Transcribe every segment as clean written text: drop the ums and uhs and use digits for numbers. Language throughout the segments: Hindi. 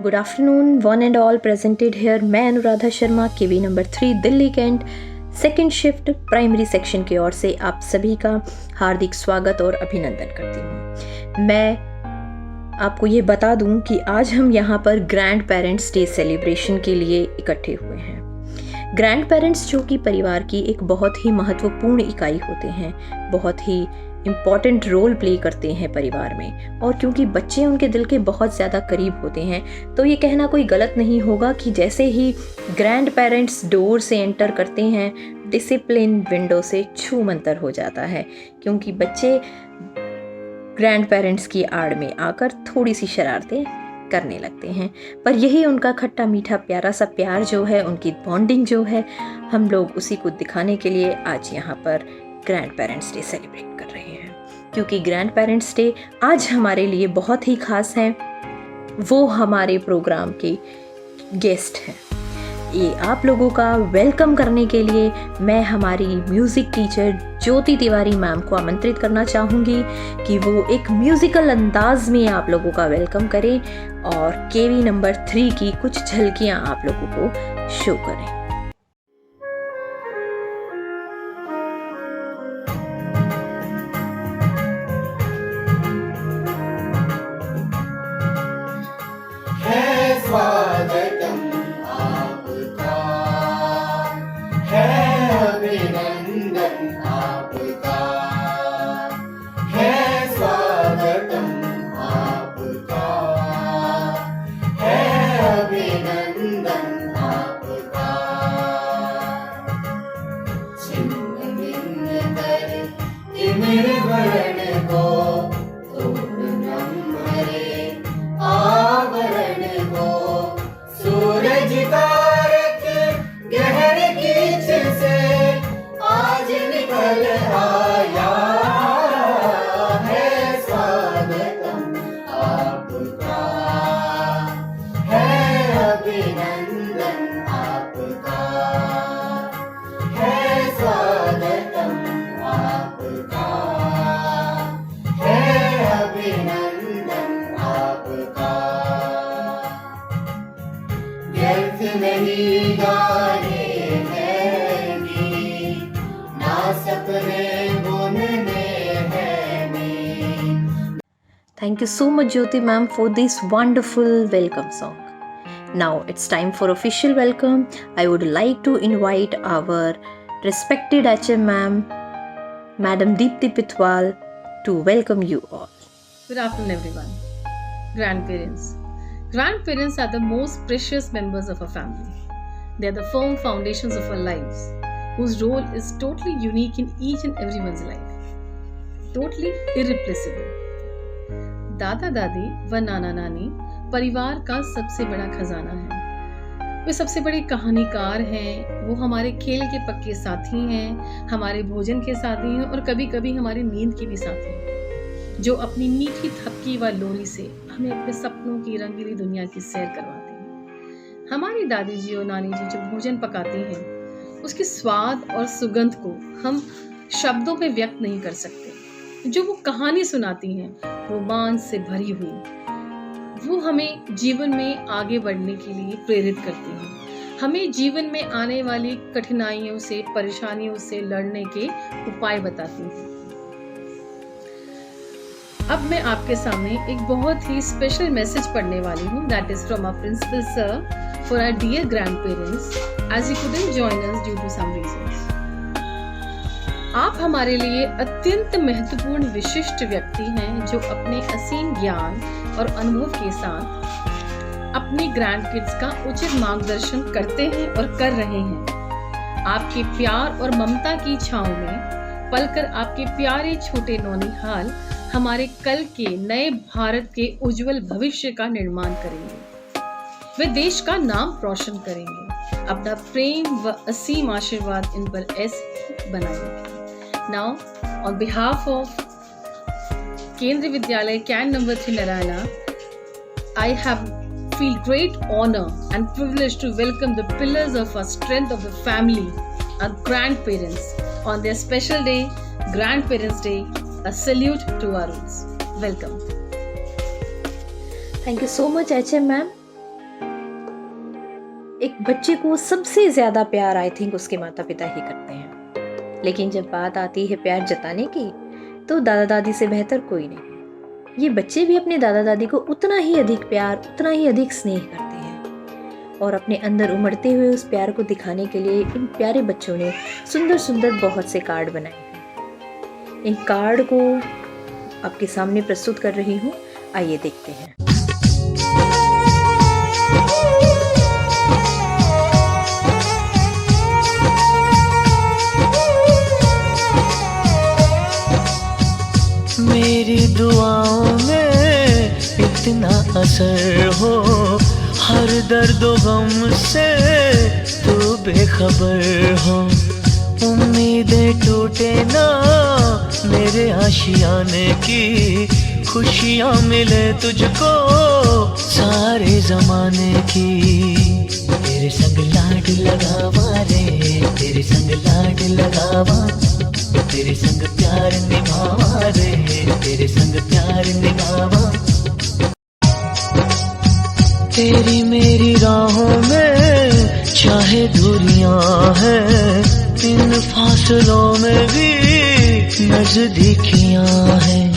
Good afternoon one and all presented here. मैं Anuradha Sharma, KV number 3 Delhi cantt second shift primary section की ओर से आप सभी का हार्दिक स्वागत और अभिनंदन करती हूँ। मैं आपको ये बता दूं कि आज हम यहाँ पर ग्रैंड पेरेंट्स डे सेलिब्रेशन के लिए इकट्ठे हुए हैं। ग्रैंड पेरेंट्स जो कि परिवार की एक बहुत ही महत्वपूर्ण इकाई होते हैं, बहुत ही इम्पॉर्टेंट रोल प्ले करते हैं परिवार में, और क्योंकि बच्चे उनके दिल के बहुत ज़्यादा करीब होते हैं तो ये कहना कोई गलत नहीं होगा कि जैसे ही ग्रैंड पेरेंट्स डोर से एंटर करते हैं डिसिप्लिन विंडो से छू मंतर हो जाता है, क्योंकि बच्चे ग्रैंड पेरेंट्स की आड़ में आकर थोड़ी सी शरारतें करने लगते हैं, पर यही उनका खट्टा मीठा प्यारा सा प्यार जो है, उनकी बॉन्डिंग जो है, हम लोग उसी को दिखाने के लिए आज यहाँ पर ग्रैंड पेरेंट्स डे सेलिब्रेट कर रहे हैं। क्योंकि ग्रैंड पेरेंट्स डे आज हमारे लिए बहुत ही खास है। वो हमारे प्रोग्राम के गेस्ट हैं। ये आप लोगों का वेलकम करने के लिए मैं हमारी म्यूज़िक टीचर ज्योति तिवारी मैम को आमंत्रित करना चाहूँगी कि वो एक म्यूज़िकल अंदाज में आप लोगों का वेलकम करें और केवी नंबर 3 की कुछ झलकियाँ आप लोगों को शो करें। स्वागतम आपका है, अभिनंदन आपका है, स्वागतम आपका है, अभिनंदन आपका। छिन्न भिन्न कर तिमिरवर्ण को सूरज तारक गहन कीच से आज निकल आया है, स्वागतम आपका है, अभिनंदन आपका है, स्वागतम आपका है, अभिनंदन आपका। व्यर्थ नहीं गाने हैं गीत, ना सपने बुनने हैं नींद। Thank you so much Jyoti ma'am for this wonderful welcome song. Now it's time for official welcome. I would like to invite our respected HM ma'am, Madam Deepti Pitwal, to welcome you all. Good afternoon everyone. Grandparents. Grandparents are the most precious members of a family. They are the firm foundations of our lives, whose role is totally unique in each and everyone's life. Totally irreplaceable. दादा दादी व नाना नानी परिवार का सबसे बड़ा खजाना है। वे सबसे बड़े कहानीकार हैं। वो हमारे खेल के पक्के साथी हैं, हमारे भोजन के साथी हैं और कभी कभी हमारी नींद के भी साथी हैं, जो अपनी मीठी थपकी व लोरी से हमें अपने सपनों की रंगीली दुनिया की सैर करवाते हैं। हमारी दादी जी और नानी जी जो भोजन पकाती हैं, उसके स्वाद और सुगंध को हम शब्दों में व्यक्त नहीं कर सकते। जो वो कहानी सुनाती हैं, रोमांच से भरी हुई, वो हमें जीवन में आगे बढ़ने के लिए प्रेरित करती हैं। हमें जीवन में आने वाली कठिनाइयों से, परेशानियों से लड़ने के उपाय बताती हैं। अब मैं आपके सामने एक बहुत ही स्पेशल मैसेज पढ़ने वाली हूँ, that is from our principal sir for our dear grandparents as he couldn't join us due to some reasons. आप हमारे लिए अत्यंत महत्वपूर्ण विशिष्ट व्यक्ति हैं, जो अपने असीम ज्ञान और अनुभव के साथ अपने ग्रैंड किड्स का उचित मार्गदर्शन करते हैं और कर रहे हैं। आपके प्यार और ममता की छांव में पलकर आपके प्यारे छोटे नौनिहाल हमारे कल के नए भारत के उज्जवल भविष्य का निर्माण करेंगे। वे देश का नाम रोशन करेंगे। अपना प्रेम व असीम आशीर्वाद इन पर ऐसे बनाए रखें। Now, on behalf of Kendriya Vidyalaya Can number 3 Narayana, I feel great honor and privilege to welcome the pillars of our strength of the family, our grandparents, on their special day, Grandparents Day. A salute to our roots. Welcome. Thank you so much HM ma'am. एक बच्चे को सबसे ज़्यादा प्यार आई थिंक उसके माता पिता ही करते हैं, लेकिन जब बात आती है प्यार जताने की तो दादा दादी से बेहतर कोई नहीं। ये बच्चे भी अपने दादा दादी को उतना ही अधिक प्यार, उतना ही अधिक स्नेह करते हैं और अपने अंदर उमड़ते हुए उस प्यार को दिखाने के लिए इन प्यारे बच्चों ने सुंदर सुंदर बहुत से कार्ड बनाए हैं। इन कार्ड को आपके सामने प्रस्तुत कर रही हूँ, आइए देखते हैं। मेरी दुआओं में इतना असर हो, हर दर्द गम से तू बेखबर हो। उम्मीदें टूटे ना मेरे आशियाने की, खुशियाँ मिले तुझको सारे जमाने की। तेरे संग लाड लगावा रे, तेरे संग लाड लगावा, तेरे संग प्यार निभावा रे, तेरे संग प्यार निभावा। तेरी मेरी राहों में चाहे दूरियां हैं, इन फासलों में भी नजदीकियां हैं।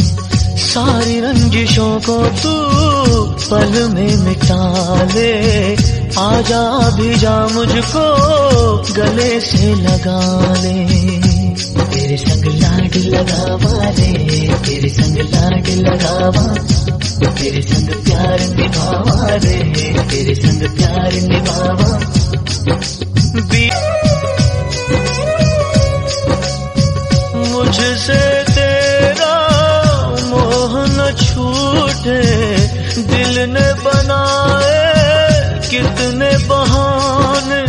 सारी रंजिशों को तू पल में मिटा ले, आजा भी जा मुझको गले से लगा ले। तेरे संग लाड लगावा रे, तेरे संग लाड लगावा, तेरे संग प्यार निभावा रे, तेरे संग प्यार निभावा। मुझसे तेरा मोह न छूटे, दिल ने बनाए कितने बहाने,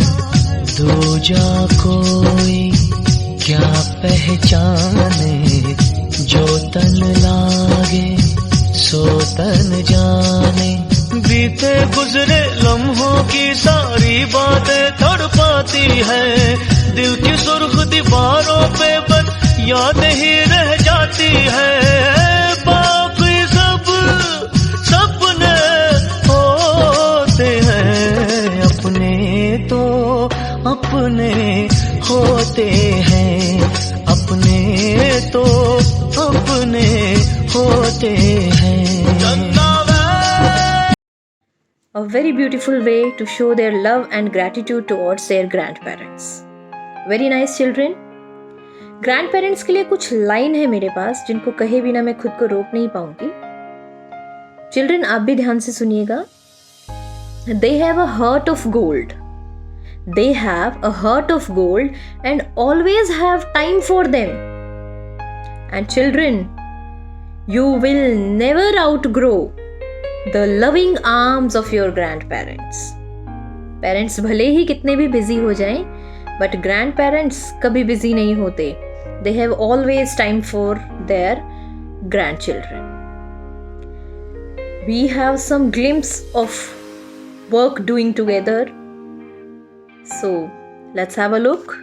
दो जा कोई क्या पहचाने, जो तन लागे सो तन जाने। बीते गुजरे लम्हों की सारी बातें तड़पाती है, दिल की सुर्ख दीवारों पे बस याद ही रह जाती है। बाकी सब सपने होते हैं, अपने तो अपने होते हैं, अपने तो अपने होते हैं। A very beautiful way to show their love and gratitude towards their grandparents. Very nice children. Grandparents के लिए कुछ लाइन है मेरे पास जिनको कहे बिना मैं खुद को रोक नहीं पाऊंगी। Children, आप भी ध्यान से सुनिएगा। They have a heart of gold. They have a heart of gold and always have time for them. And children, you will never outgrow the loving arms of your grandparents. Parents भले ही कितने भी busy हो जाएं, but grandparents कभी busy नहीं होते. They have always time for their grandchildren. We have some glimpse of work doing together. So let's have a look.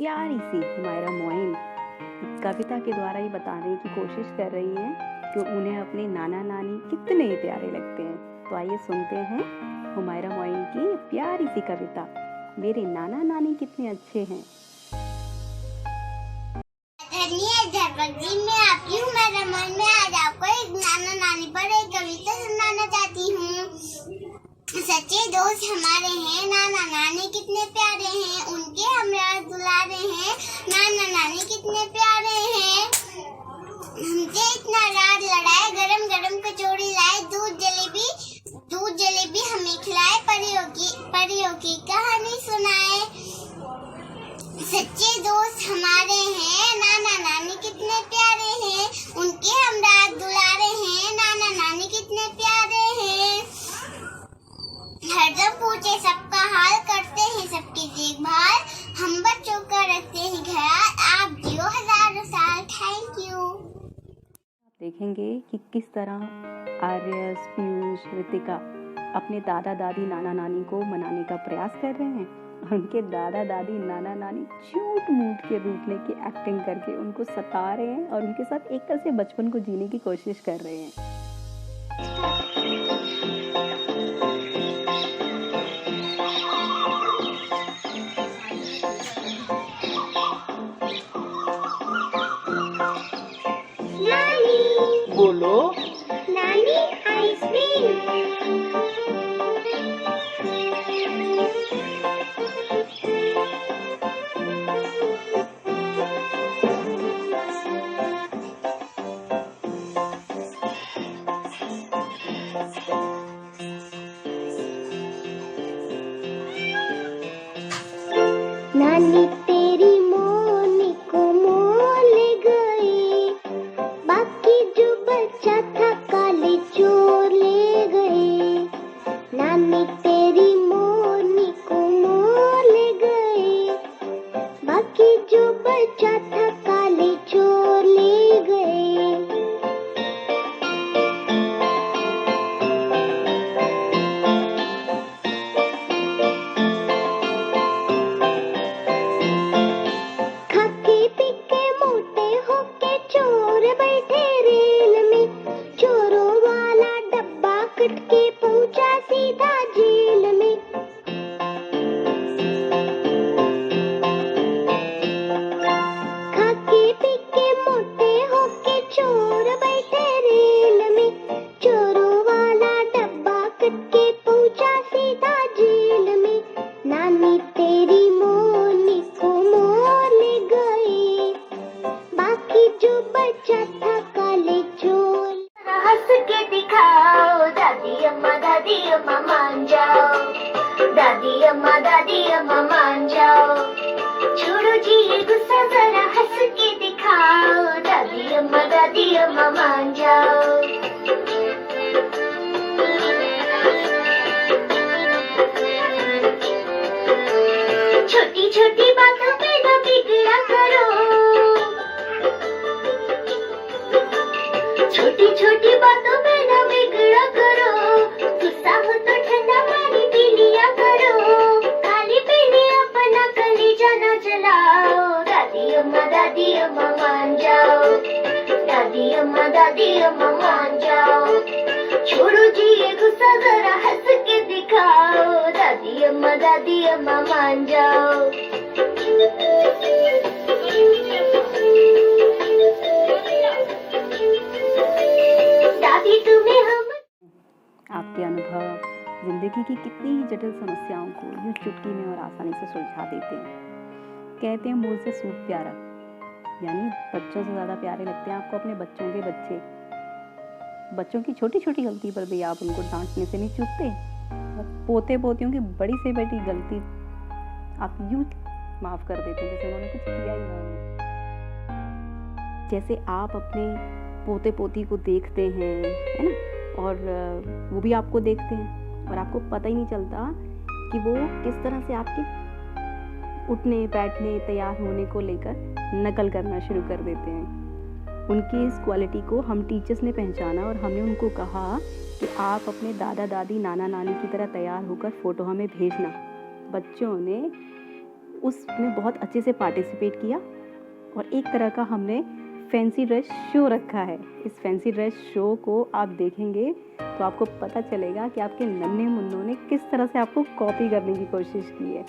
प्यारी सी हुमायरा मोइन कविता के द्वारा ही बताने की कोशिश कर रही हैं कि उन्हें अपने नाना नानी कितने प्यारे लगते हैं। तो आइए सुनते हैं हुमायरा मोइन की प्यारी सी कविता, मेरे नाना नानी कितने अच्छे हैं। मैं आपकी हुमायरा मोइन में आज आपको एक नाना नानी पर एक कविता सुनाना चाहती हूँ। सच्चे दोस्त हमारे हैं, नाना नानी कितने प्यारे हैं, उनके हमरा दुलारे हैं, नाना नानी कितने प्यारे हैं। हमसे इतना रात लड़ाए, गरम गरम कचौड़ी लाए, दूध जलेबी हमें खिलाए, परियों की कहानी सुनाए। सच्चे दोस्त हमारे हैं, नाना नानी कितने प्यारे हैं, उनके हमरा दुलारे हैं, नाना नानी कितने प्यारे हैं। हरदम पूछे सबका हाल, करते हैं सबकी देखभाल, हम बच्चों का रखते हैं ख्याल, आप जियो हजारों साल। Thank you. देखेंगे कि किस तरह आर्यस, पीयूष, रितिका अपने दादा दादी नाना नानी को मनाने का प्रयास कर रहे हैं और उनके दादा दादी नाना नानी झूठ मूठ के रूठने की एक्टिंग करके उनको सता रहे हैं और उनके साथ एक तरह से बचपन को जीने की कोशिश कर रहे हैं। बोलो नानी आइसक्रीम। नानी तेरी मोनी को मोल गई, बाकी जो बच्चा था काले चोर ले गए। नानी तेरी मोनी को मोल गई, बाकी जो बच्चा था काले चोर ले गए। खाके पीके मोटे होके चोर बैठे रेल में, चोरों वाला डब्बा कट के पहुंचा सीधा जेल में। खाके पीके मोटे होके चोर बैठे रेल में, चोरों वाला डब्बा कट के पहुंचा सीधा जेल में। नानी तेरी मोनी को मोल गई, बाकी जो बचा था काले चोर। हंस के दिखाओ, दादी अम्मा मान जाओ, दादी अम्मा मान जाओ। छोड़ो जी ये गुस्सा, जरा हंस के दिखाओ, दादी अम्मा मान जाओ। छोटी छोटी बातों पे न बिगड़ा करो, छोटी छोटी बातों पे न बिगड़ा करो, गुस्सा हो तो ठंडा पानी पी लिया करो, खाली पीने अपना कलेजा न जलाओ। दादी अम्मा मान जाओ, दादी अम्मा मान जाओ। छोड़ो जी ये गुस्सा, जरा हंस के दिखाओ, दादी अम्मा मान जाओ। दादी तुम्हें हम आपके अनुभव जिंदगी की कितनी ही जटिल समस्याओं को यूं चुटकी में और आसानी से सुलझा देते हैं। कहते हैं मूल से सूप प्यारा, यानी बच्चों से ज़्यादा प्यारे लगते हैं आपको अपने बच्चों के बच्चे। बच्चों की छोटी छोटी गलती पर भी आप उनको डांटने से नहीं चूकते और पोते पोतियों की बड़ी से बड़ी गलती आप यूं माफ़ कर देते हैं जैसे उन्होंने कुछ किया ही ना हो। जैसे आप अपने पोते पोती को देखते हैं, है ना, और वो भी आपको देखते हैं और आपको पता ही नहीं चलता कि वो किस तरह से आपके उठने बैठने तैयार होने को लेकर नकल करना शुरू कर देते हैं। उनकी इस क्वालिटी को हम टीचर्स ने पहचाना और हमने उनको कहा कि आप अपने दादा दादी नाना नानी की तरह तैयार होकर फ़ोटो हमें भेजना। बच्चों ने उसमें बहुत अच्छे से पार्टिसिपेट किया और एक तरह का हमने फैंसी ड्रेस शो रखा है। इस फैंसी ड्रेस शो को आप देखेंगे तो आपको पता चलेगा कि आपके नन्हे मुन्नों ने किस तरह से आपको कॉपी करने की कोशिश की है।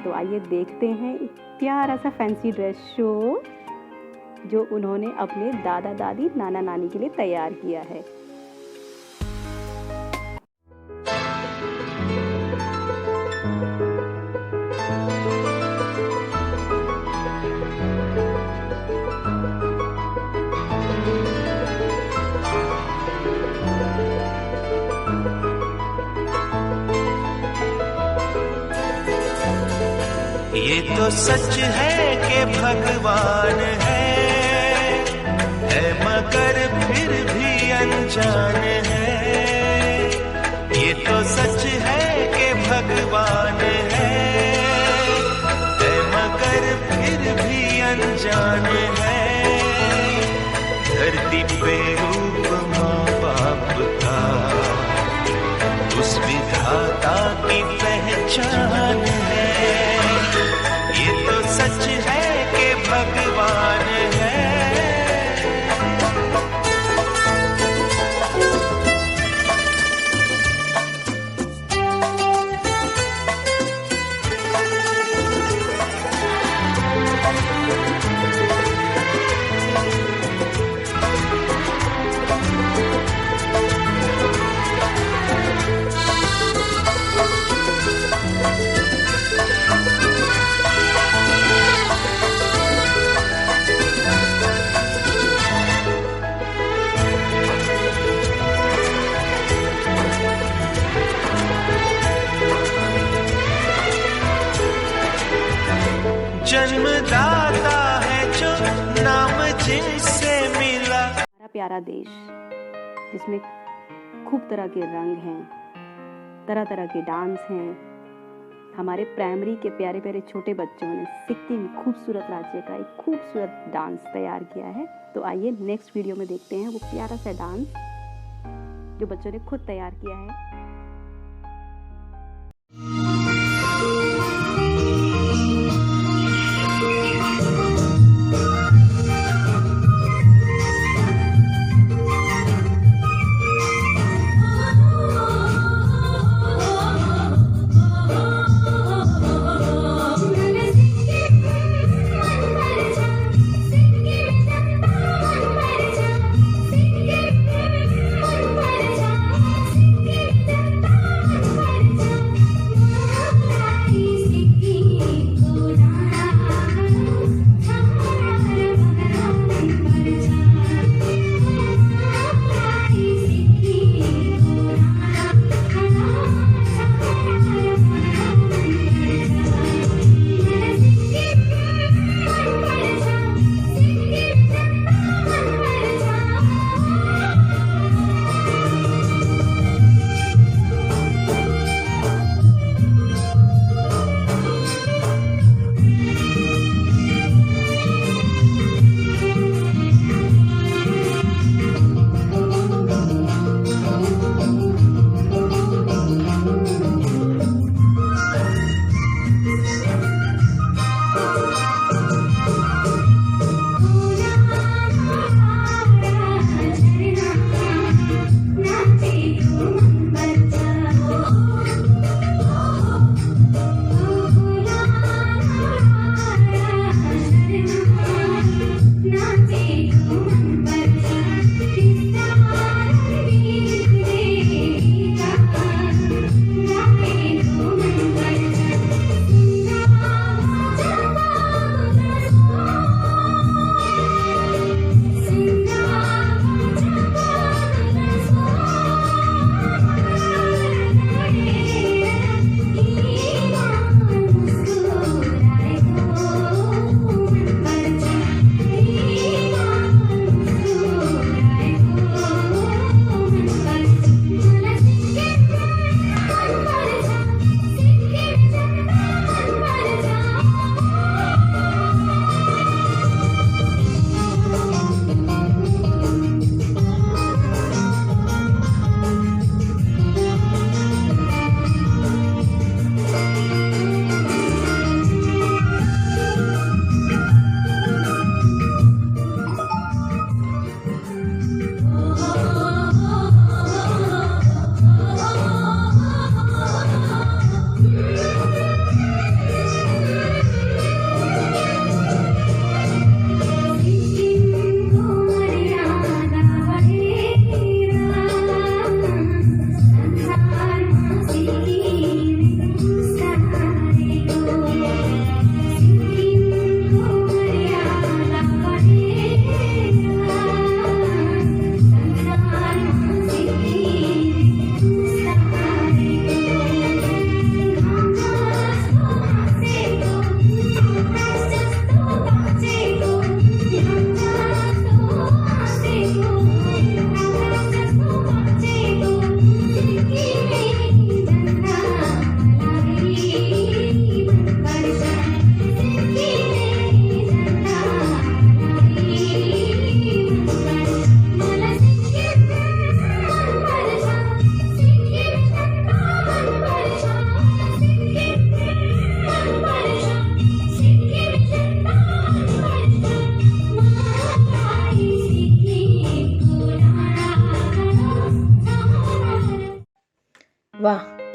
तो आइए देखते हैं एक प्यारा सा फैंसी ड्रेस शो जो उन्होंने अपने दादा दादी नाना नानी के लिए तैयार किया है। ये तो सच है कि भगवान है मगर फिर भी अनजान है। ये तो सच है कि भगवान है मगर फिर भी अनजान है। धरती पे रूप माँ बाप का उस विधाता की पहचान है। ये तो सच है कि भगवान है। जन्मदाता है जो नाम जिनसे मिला। हमारा प्यारा देश जिसमें खूब तरह के रंग हैं, तरह तरह के डांस हैं। हमारे प्राइमरी के प्यारे प्यारे छोटे बच्चों ने सिक्किम खूबसूरत राज्य का एक खूबसूरत डांस तैयार किया है। तो आइए नेक्स्ट वीडियो में देखते हैं वो प्यारा सा डांस जो बच्चों ने खुद तैयार किया है।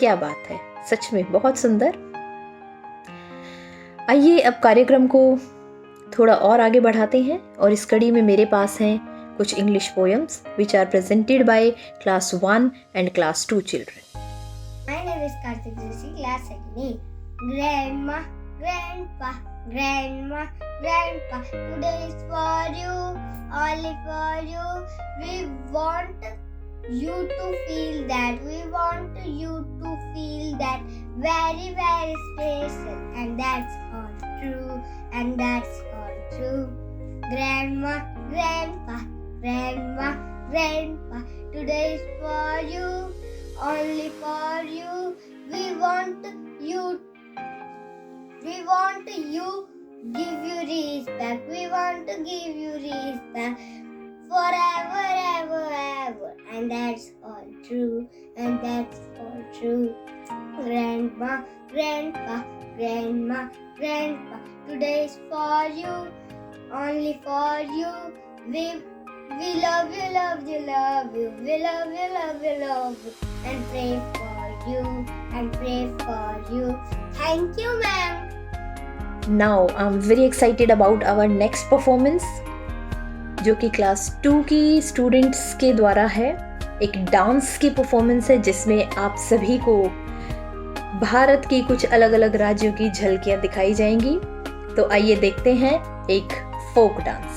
क्या बात है, सच में बहुत सुंदर। आइए अब कार्यक्रम को थोड़ा और आगे बढ़ाते हैं और इस कड़ी में मेरे पास हैं कुछ English poems which are presented by class 1 and class 2 children. My name is Karthik Rishi, class 2. Grandma, Grandpa, Grandma, Grandpa, today is for you, only for you. We want you to feel that, we want you to feel that very, very special. And that's all true, and that's all true. Grandma, Grandpa, Grandma, Grandpa, today is for you, only for you. We want you give you respect. We want to give you respect forever, ever, ever. And that's all true, and that's all true. Grandma, Grandpa, Grandma, Grandpa, today is for you, only for you. We love you, love you, love you. We love you, love you, love you. And pray for you, and pray for you. Thank you, ma'am. Now I'm very excited about our next performance, जो कि क्लास 2 की स्टूडेंट्स के द्वारा है। एक डांस की परफॉर्मेंस है जिसमें आप सभी को भारत की कुछ अलग अलग राज्यों की झलकियां दिखाई जाएंगी। तो आइए देखते हैं एक फोक डांस।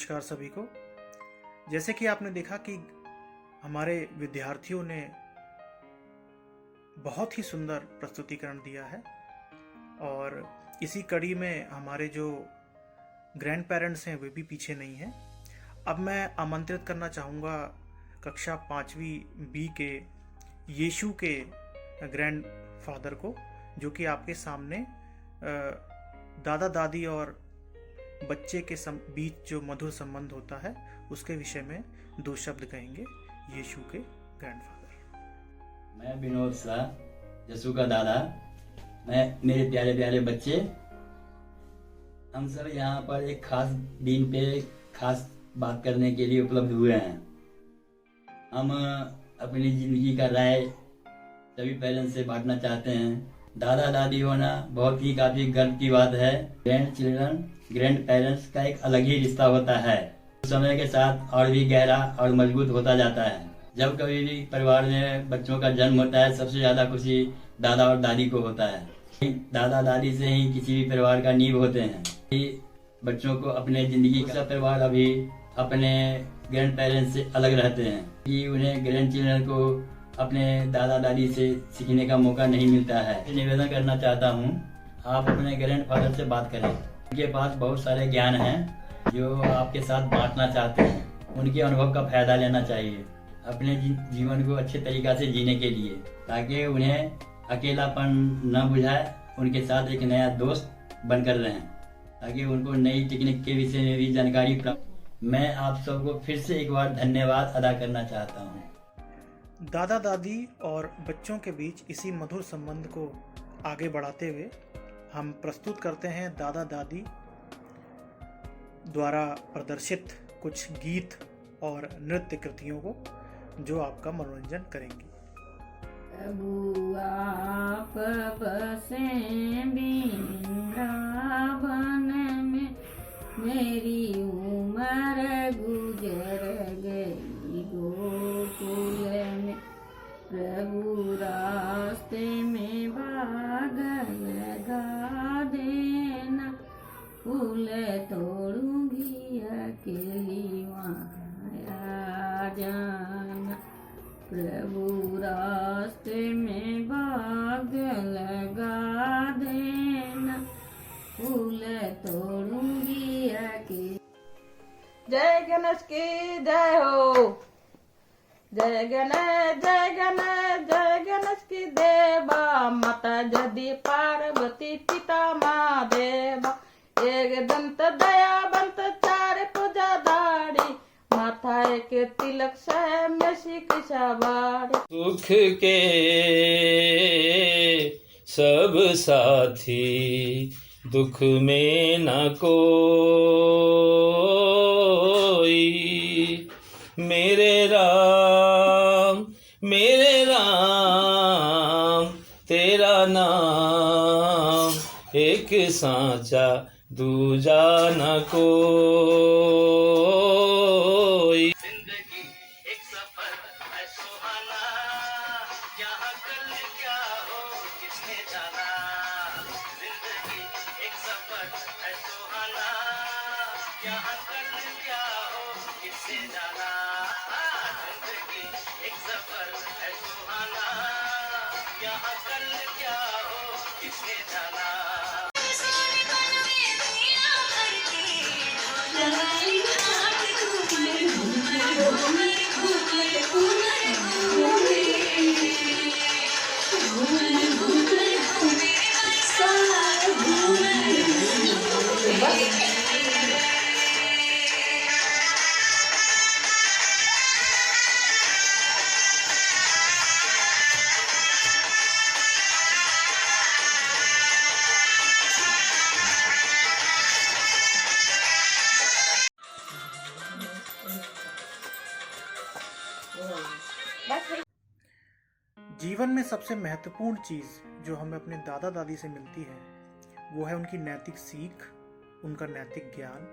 नमस्कार सभी को। जैसे कि आपने देखा कि हमारे विद्यार्थियों ने बहुत ही सुंदर प्रस्तुतिकरण दिया है और इसी कड़ी में हमारे जो ग्रैंड पेरेंट्स हैं वे भी पीछे नहीं हैं। अब मैं आमंत्रित करना चाहूँगा कक्षा 5वीं बी के यीशु के ग्रैंड फादर को, जो कि आपके सामने दादा दादी और बच्चे के बीच जो मधुर संबंध होता है उसके विषय में 2 शब्द कहेंगे यीशु के ग्रैंडफादर। मैं विनोद शाह, यीशु का दादा। मैं मेरे प्यारे प्यारे बच्चे, हम सब यहाँ पर एक खास दिन पे खास बात करने के लिए उपलब्ध हुए हैं। हम अपनी ज़िंदगी का राय सभी पेरेंट्स से बांटना चाहते हैं। दादा दादी होना बहुत ही काफ़ी गर्व की बात है। ग्रैंड चिल्ड्रन, ग्रैंड पेरेंट्स का एक अलग ही रिश्ता होता है, समय के साथ और भी गहरा और मजबूत होता जाता है। जब कभी भी परिवार में बच्चों का जन्म होता है, सबसे ज़्यादा खुशी दादा और दादी को होता है। दादा दादी से ही किसी भी परिवार का नींव होते हैं। बच्चों को अपने ज़िंदगी का परिवार अभी अपने ग्रैंड पेरेंट्स से अलग रहते हैं कि उन्हें ग्रैंड चिल्ड्रन को अपने दादा दादी से सीखने का मौका नहीं मिलता है। निवेदन करना चाहता हूँ, आप अपने ग्रैंड फादर से बात करें। उनके पास बहुत सारे ज्ञान हैं जो आपके साथ बांटना चाहते हैं। उनके अनुभव का फायदा लेना चाहिए अपने जीवन को अच्छे तरीक़ा से जीने के लिए, ताकि उन्हें अकेलापन न बुझाए। उनके साथ एक नया दोस्त बनकर रहें ताकि उनको नई टेक्निक के विषय में भी जानकारी प्राप्त। मैं आप सबको फिर से एक बार धन्यवाद अदा करना चाहता हूँ। दादा दादी और बच्चों के बीच इसी मधुर संबंध को आगे बढ़ाते हुए हम प्रस्तुत करते हैं दादा दादी द्वारा प्रदर्शित कुछ गीत और नृत्य कृतियों को, जो आपका मनोरंजन करेंगी। प्रभु आप बसे वृंदावन में, मेरी उम्र गुजर गई गोकुल में। प्रभु रास्ते में बाग लगा देना, फूल तोड़ूंगी अकेली वहाँ आ जाना। प्रभु रास्ते में बाग लगा देना, फूल तोड़ूंगी अकेली। जय गणेश की जय हो, जय गणेश जय गणेश जय गणेश की देवा। माता जदि पार्वती पिता महादेवा, एक दंत दयावंत चार पूजा दाड़ी, माथा एक तिलक सह में श्री सवारी। सुख के सब साथी, दुख में न कोई। मेरे राम तेरा नाम, एक सांचा दूजा न कोई। जिंदगी एक सफर है सुहाना, यहाँ कल क्या हो किसने जाना। जिंदगी एक सफर है सुहाना, यहाँ कल क्या हो किसने जाना। जिंदगी एक सफर है सुहाना, यहाँ कल क्या हो किसने जाना। जीवन में सबसे महत्वपूर्ण चीज़ जो हमें अपने दादा दादी से मिलती है वो है उनकी नैतिक सीख, उनका नैतिक ज्ञान।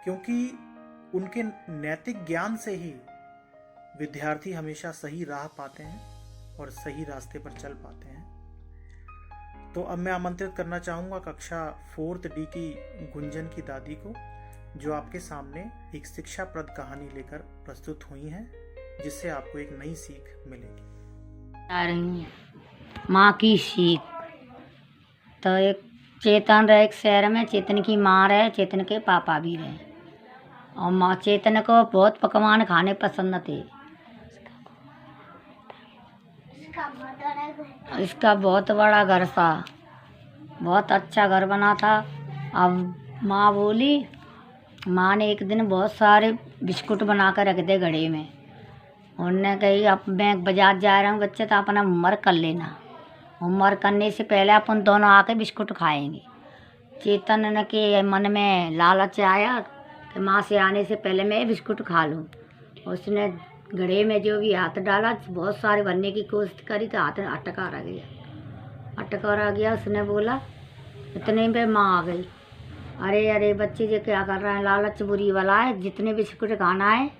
क्योंकि उनके नैतिक ज्ञान से ही विद्यार्थी हमेशा सही राह पाते हैं और सही रास्ते पर चल पाते हैं। तो अब मैं आमंत्रित करना चाहूँगा कक्षा 4th D की गुंजन की दादी को, जो आपके सामने एक शिक्षाप्रद कहानी लेकर प्रस्तुत हुई हैं, जिससे आपको एक नई सीख मिलेगी। आ रही हूँ माँ की सीख। तो एक चेतन रहे एक शहर में, चेतन की माँ रहे, चेतन के पापा भी रहे, और माँ चेतन को बहुत पकवान खाने पसंद थे। इसका बहुत बड़ा घर था, बहुत अच्छा घर बना था। अब माँ बोली, माँ ने एक दिन बहुत सारे बिस्कुट बना कर रख दे घड़े में। उन्होंने कही अब मैं बाजार जा रहा हूँ बच्चे, तो अपना होमवर्क कर लेना, होमवर्क करने से पहले अपन दोनों आके बिस्कुट खाएंगे। चेतन के मन में लालच आया कि माँ से आने से पहले मैं बिस्कुट खा लूँ। उसने घड़े में जो भी हाथ डाला, बहुत सारे भरने की कोशिश करी तो हाथ अटका रह गया। उसने बोला, इतने पे माँ आ गई, अरे बच्चे जो क्या कर रहे हैं, लालच बुरी वाला है, जितने बिस्कुट खाना है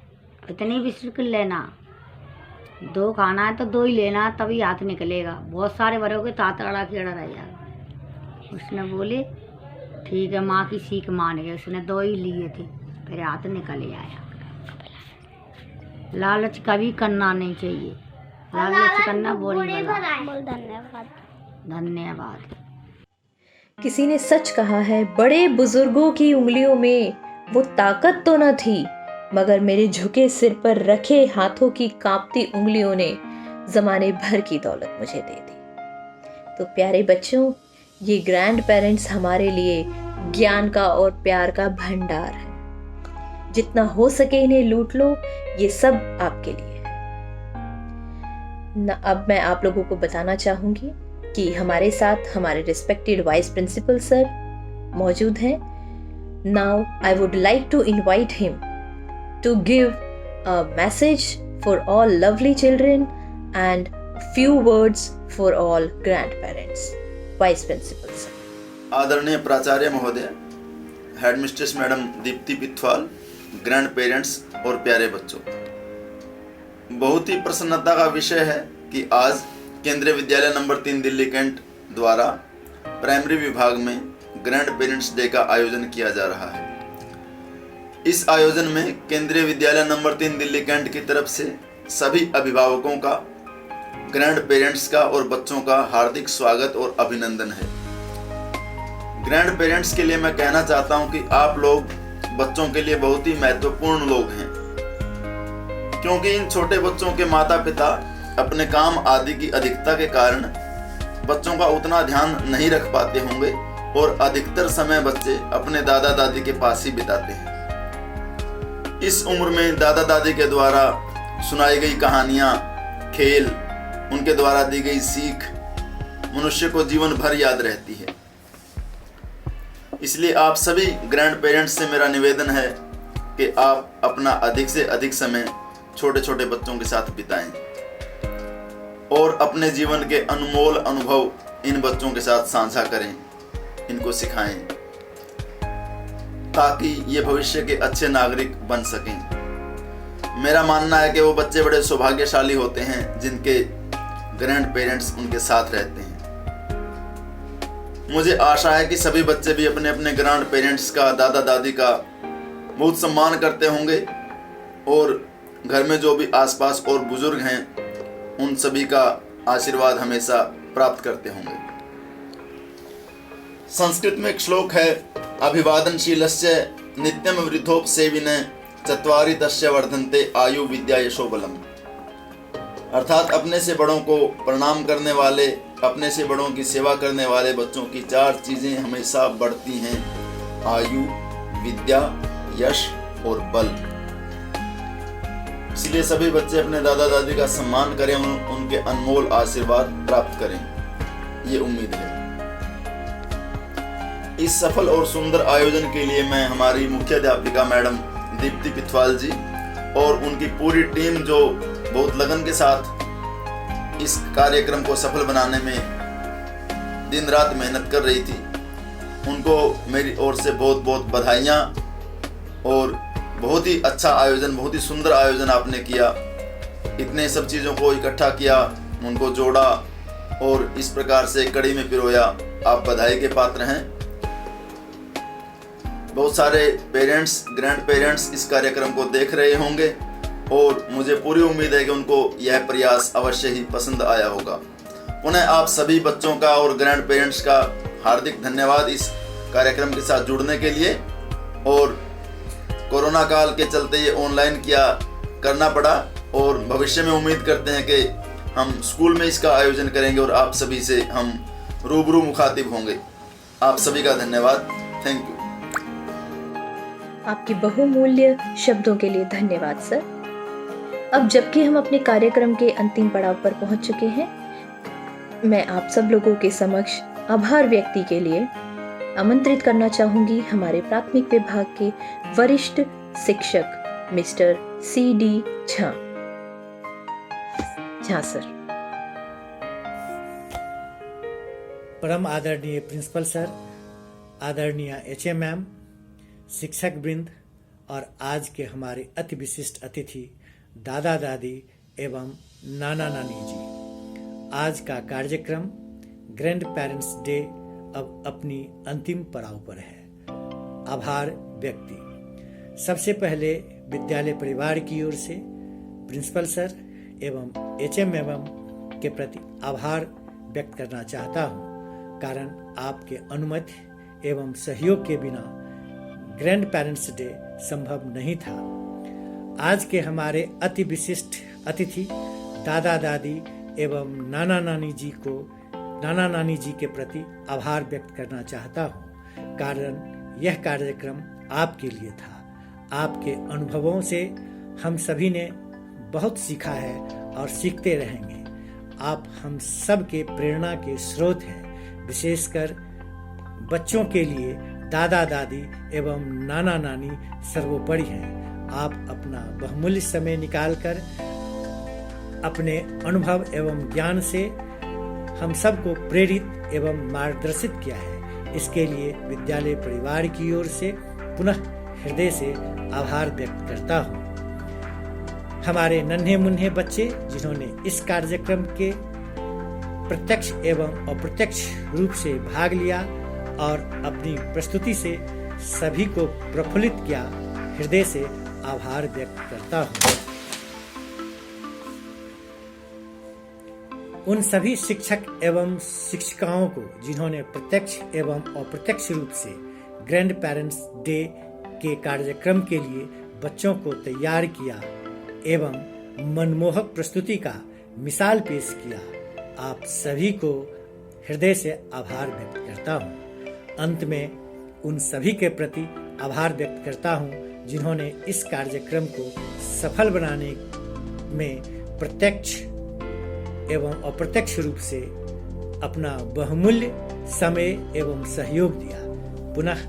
इतने बिस्कुट लेना, 2 खाना है तो 2 ही लेना, तभी हाथ निकलेगा, बहुत सारे भरोगे तो हाथ अड़ा खेड़ा रह जाएगा। उसने बोले ठीक है, माँ की सीख मान गए। उसने 2 ही लिए थे, फिर हाथ निकल आया। लालच कभी करना नहीं चाहिए, लालच करना बुरी वाला है। धन्यवाद। किसी ने सच कहा है, बड़े बुजुर्गों की उंगलियों में वो ताकत तो न थी, मगर मेरे झुके सिर पर रखे हाथों की कांपती उंगलियों ने जमाने भर की दौलत मुझे दे दी। तो प्यारे बच्चों, ये ग्रैंड पेरेंट्स हमारे लिए ज्ञान का और प्यार का भंडार है। जितना हो सके इन्हें लूट लो, ये सब आपके लिए है। अब मैं आप लोगों को बताना चाहूंगी कि हमारे साथ हमारे रिस्पेक्टेड वाइस प्रिंसिपल सर मौजूद हैं। Now I would like to invite him to give a message for all lovely children and few words for all grandparents. Vice Principal sir. आदरणीय प्राचार्य महोदय, headmistress madam Deepti Pithwal, grand parents और प्यारे बच्चों, बहुत ही प्रसन्नता का विषय है कि आज केंद्रीय विद्यालय नंबर 3 दिल्ली कैंट द्वारा प्राइमरी विभाग में ग्रैंड पेरेंट्स डे का आयोजन किया जा रहा है। इस आयोजन में केंद्रीय विद्यालय नंबर 3 दिल्ली कैंट की तरफ से सभी अभिभावकों का, ग्रैंड पेरेंट्स का और बच्चों का हार्दिक स्वागत और अभिनंदन है। ग्रैंड पेरेंट्स के लिए मैं कहना चाहता हूं कि आप लोग बच्चों के लिए बहुत ही महत्वपूर्ण लोग हैं, क्योंकि इन छोटे बच्चों के माता पिता अपने काम आदि की अधिकता के कारण बच्चों का उतना ध्यान नहीं रख पाते होंगे और अधिकतर समय बच्चे अपने दादा दादी के पास ही बिताते हैं। इस उम्र में दादा दादी के द्वारा सुनाई गई कहानियाँ, खेल, उनके द्वारा दी गई सीख मनुष्य को जीवन भर याद रहती है। इसलिए आप सभी ग्रैंड पेरेंट्स से मेरा निवेदन है कि आप अपना अधिक से अधिक समय छोटे छोटे बच्चों के साथ बिताएं और अपने जीवन के अनमोल अनुभव इन बच्चों के साथ साझा करें, इनको सिखाएं, ताकि ये भविष्य के अच्छे नागरिक बन सकें। मेरा मानना है कि वो बच्चे बड़े सौभाग्यशाली होते हैं जिनके ग्रैंड पेरेंट्स उनके साथ रहते हैं। मुझे आशा है कि सभी बच्चे भी अपने अपने ग्रैंड पेरेंट्स का, दादा दादी का बहुत सम्मान करते होंगे और घर में जो भी आसपास और बुजुर्ग हैं उन सभी का आशीर्वाद हमेशा प्राप्त करते होंगे। संस्कृत में एक श्लोक है, अभिवादनशीलस्य नित्यम वृद्धोपसेविने चत्वारि तस्य वर्धन्ते आयु विद्या यशो बलम। अर्थात अपने से बड़ों को प्रणाम करने वाले, अपने से बड़ों की सेवा करने वाले बच्चों की 4 चीजें हमेशा बढ़ती हैं, आयु, विद्या, यश और बल। इसलिए सभी बच्चे अपने दादा दादी का सम्मान करें, उनके अनमोल आशीर्वाद प्राप्त करें, ये उम्मीद है। इस सफल और सुंदर आयोजन के लिए मैं हमारी मुख्याध्यापिका मैडम दीप्ति पिथवाल जी और उनकी पूरी टीम जो बहुत लगन के साथ इस कार्यक्रम को सफल बनाने में दिन रात मेहनत कर रही थी, उनको मेरी ओर से बहुत बहुत बधाइयाँ। और बहुत ही अच्छा आयोजन, बहुत ही सुंदर आयोजन आपने किया, इतने सब चीज़ों को इकट्ठा किया, उनको जोड़ा और इस प्रकार से कड़ी में पिरोया। आप बधाई के पात्र हैं। बहुत सारे पेरेंट्स, ग्रैंड पेरेंट्स इस कार्यक्रम को देख रहे होंगे और मुझे पूरी उम्मीद है कि उनको यह प्रयास अवश्य ही पसंद आया होगा। पुनः आप सभी बच्चों का और ग्रैंड पेरेंट्स का हार्दिक धन्यवाद इस कार्यक्रम के साथ जुड़ने के लिए। और कोरोना काल के चलते ये ऑनलाइन करना पड़ा और भविष्य में उम्मीद करते हैं कि हम स्कूल में इसका आयोजन करेंगे और आप सभी से हम रूबरू मुखातिब होंगे। आप सभी का धन्यवाद। Thank you. आपके बहुमूल्य शब्दों के लिए धन्यवाद सर। अब जबकि हम अपने कार्यक्रम के अंतिम पड़ाव पर पहुंच चुके हैं, मैं आप सब लोगों के समक्ष आभार व्यक्ति के लिए आमंत्रित करना चाहूंगी हमारे प्राथमिक विभाग के वरिष्ठ शिक्षक mister CD Jha. Jha sir. परम आदरणीय प्रिंसिपल सर, आदरणीय HM मैम, शिक्षक वृंद और आज के हमारे अति विशिष्ट अतिथि दादा दादी एवं नाना नानी जी, आज का कार्यक्रम ग्रैंड पेरेंट्स डे अब अपनी अंतिम पड़ाव पर है। आभार व्यक्ति। सबसे पहले विद्यालय परिवार की ओर से प्रिंसिपल सर एवं HM मैम के प्रति आभार व्यक्त करना चाहता हूँ, कारण आपके अनुमति एवं सहयोग के बिना ग्रैंड पेरेंट्स डे संभव नहीं था। आज के हमारे अति विशिष्ट अतिथि दादा दादी एवं नाना नानी जी के प्रति आभार व्यक्त करना चाहता हूँ, कारण यह कार्यक्रम आपके लिए था। आपके अनुभवों से हम सभी ने बहुत सीखा है और सीखते रहेंगे। आप हम सब के प्रेरणा के स्रोत हैं। विशेषकर बच्चों के लिए दादा दादी एवं नाना नानी सर्वोपरि हैं। आप अपना बहुमूल्य समय निकालकर अपने अनुभव एवं ज्ञान से हम सबको प्रेरित एवं मार्गदर्शित किया है। इसके लिए विद्यालय परिवार की ओर से पुनः हृदय से आभार व्यक्त करता हूँ। हमारे नन्हे मुन्ने बच्चे जिन्होंने इस कार्यक्रम के प्रत्यक्ष एवं अप्रत्यक्ष रूप से भाग लिया और अपनी प्रस्तुति से सभी को प्रफुल्लित किया, हृदय से आभार व्यक्त करता हूँ। उन सभी शिक्षक एवं शिक्षिकाओं को जिन्होंने प्रत्यक्ष एवं अप्रत्यक्ष रूप से ग्रैंड पेरेंट्स डे के कार्यक्रम के लिए बच्चों को तैयार किया एवं मनमोहक प्रस्तुति का मिसाल पेश किया, आप सभी को हृदय से आभार व्यक्त करता हूँ। अंत में उन सभी के प्रति आभार व्यक्त करता हूँ जिन्होंने इस कार्यक्रम को सफल बनाने में प्रत्यक्ष एवं अप्रत्यक्ष रूप से अपना बहुमूल्य समय एवं सहयोग दिया। पुनः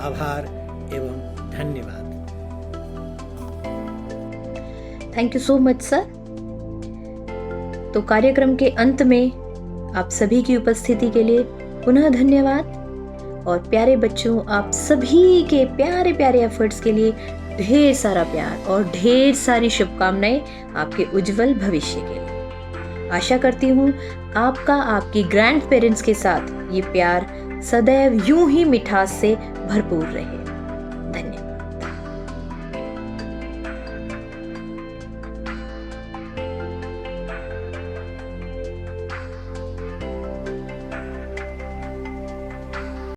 आभार एवं धन्यवाद। Thank you so much sir. तो कार्यक्रम के अंत में आप सभी की उपस्थिति के लिए पुनः धन्यवाद। और प्यारे बच्चों, आप सभी के प्यारे प्यारे एफर्ट्स के लिए ढेर सारा प्यार और ढेर सारी शुभकामनाएं आपके उज्जवल भविष्य के लिए। आशा करती हूँ आपका आपकी ग्रैंड पेरेंट्स के साथ ये प्यार सदैव यूं ही मिठास से भरपूर रहे।